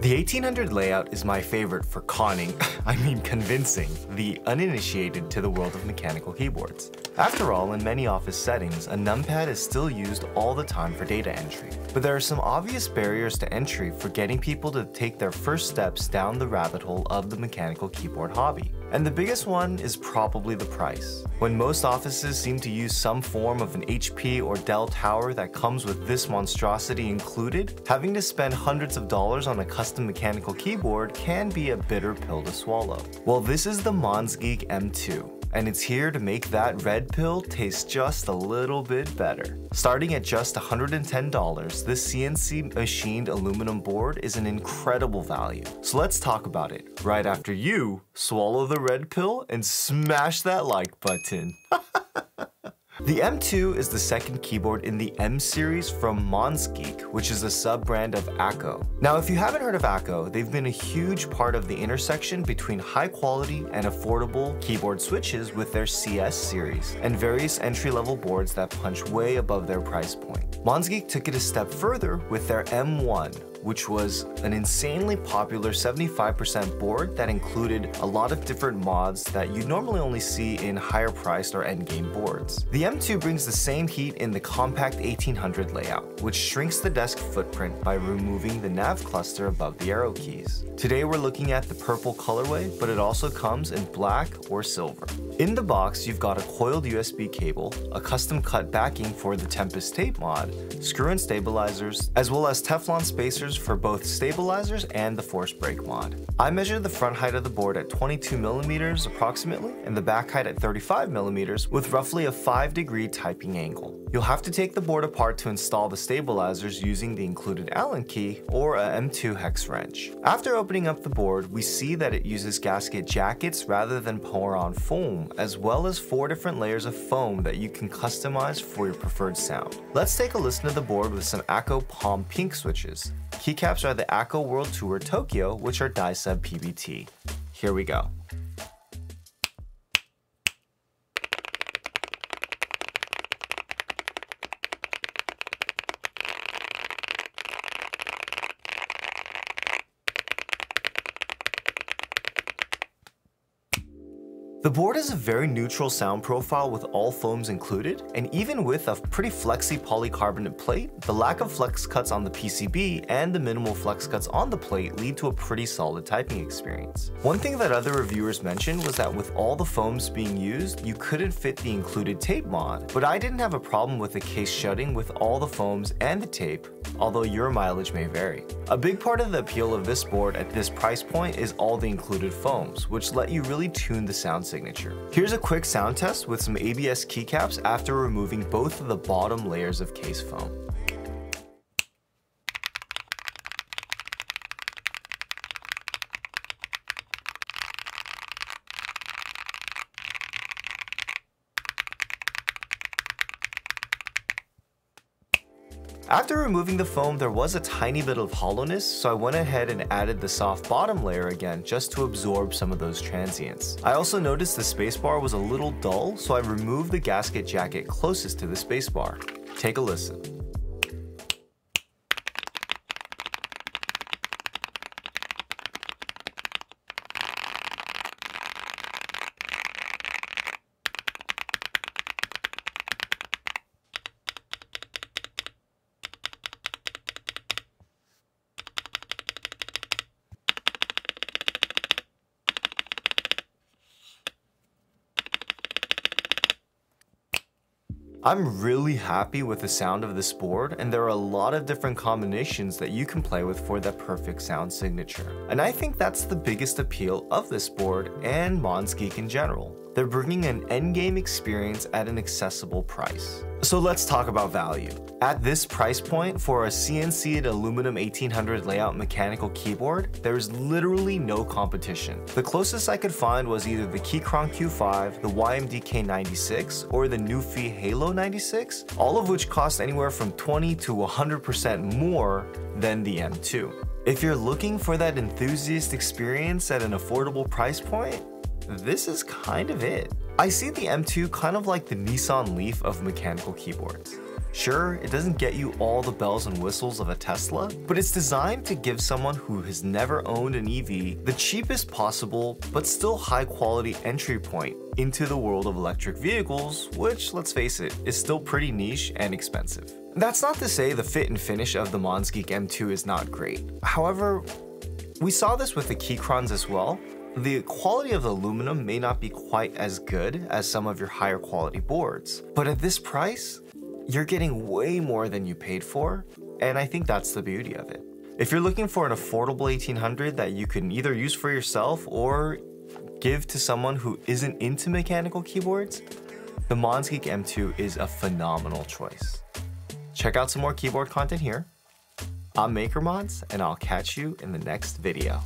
The 1800 layout is my favorite for conning, convincing, the uninitiated to the world of mechanical keyboards. After all, in many office settings, a numpad is still used all the time for data entry. But there are some obvious barriers to entry for getting people to take their first steps down the rabbit hole of the mechanical keyboard hobby. And the biggest one is probably the price. When most offices seem to use some form of an HP or Dell tower that comes with this monstrosity included, having to spend hundreds of dollars on a custom mechanical keyboard can be a bitter pill to swallow. Well, this is the Monsgeek M2. And it's here to make that red pill taste just a little bit better. Starting at just $110, this CNC machined aluminum board is an incredible value. So let's talk about it, right after you swallow the red pill and smash that like button. The M2 is the second keyboard in the M series from Monsgeek, which is a sub-brand of Akko. Now, if you haven't heard of Akko, they've been a huge part of the intersection between high-quality and affordable keyboard switches with their CS series, and various entry-level boards that punch way above their price point. Monsgeek took it a step further with their M1, which was an insanely popular 75% board that included a lot of different mods that you normally only see in higher priced or endgame boards. The M2 brings the same heat in the compact 1800 layout, which shrinks the desk footprint by removing the nav cluster above the arrow keys. Today we're looking at the purple colorway, but it also comes in black or silver. In the box, you've got a coiled USB cable, a custom cut backing for the Tempest tape mod, screw-in stabilizers, as well as Teflon spacers for both stabilizers and the force brake mod. I measured the front height of the board at 22mm approximately, and the back height at 35mm with roughly a 5-degree typing angle. You'll have to take the board apart to install the stabilizers using the included Allen key or a M2 hex wrench. After opening up the board, we see that it uses gasket jackets rather than pour-on foam, as well as 4 different layers of foam that you can customize for your preferred sound. Let's take a listen to the board with some Akko Palm Pink switches. Keycaps are the Akko World Tour Tokyo, which are die sub PBT. Here we go. The board has a very neutral sound profile with all foams included, and even with a pretty flexy polycarbonate plate, the lack of flex cuts on the PCB and the minimal flex cuts on the plate lead to a pretty solid typing experience. One thing that other reviewers mentioned was that with all the foams being used, you couldn't fit the included tape mod, but I didn't have a problem with the case shutting with all the foams and the tape, although your mileage may vary. A big part of the appeal of this board at this price point is all the included foams, which let you really tune the sound signature. Here's a quick sound test with some ABS keycaps after removing both of the bottom layers of case foam. After removing the foam, there was a tiny bit of hollowness, so I went ahead and added the soft bottom layer again just to absorb some of those transients. I also noticed the spacebar was a little dull, so I removed the gasket jacket closest to the spacebar. Take a listen. I'm really happy with the sound of this board, and there are a lot of different combinations that you can play with for that perfect sound signature. And I think that's the biggest appeal of this board and Monsgeek in general. They're bringing an endgame experience at an accessible price. So let's talk about value. At this price point, for a CNC'd aluminum 1800 layout mechanical keyboard, there's literally no competition. The closest I could find was either the Keychron Q5, the YMMV K96, or the Newfie Halo 96, all of which cost anywhere from 20 to 100% more than the M2. If you're looking for that enthusiast experience at an affordable price point, this is kind of it. I see the M2 kind of like the Nissan Leaf of mechanical keyboards. Sure, it doesn't get you all the bells and whistles of a Tesla, but it's designed to give someone who has never owned an EV the cheapest possible, but still high quality entry point into the world of electric vehicles, which, let's face it, is still pretty niche and expensive. That's not to say the fit and finish of the Monsgeek M2 is not great. However, we saw this with the Keychrons as well. The quality of the aluminum may not be quite as good as some of your higher quality boards, but at this price, you're getting way more than you paid for, and I think that's the beauty of it. If you're looking for an affordable 1800 that you can either use for yourself or give to someone who isn't into mechanical keyboards, the Monsgeek M2 is a phenomenal choice. Check out some more keyboard content here. I'm MakerMons, and I'll catch you in the next video.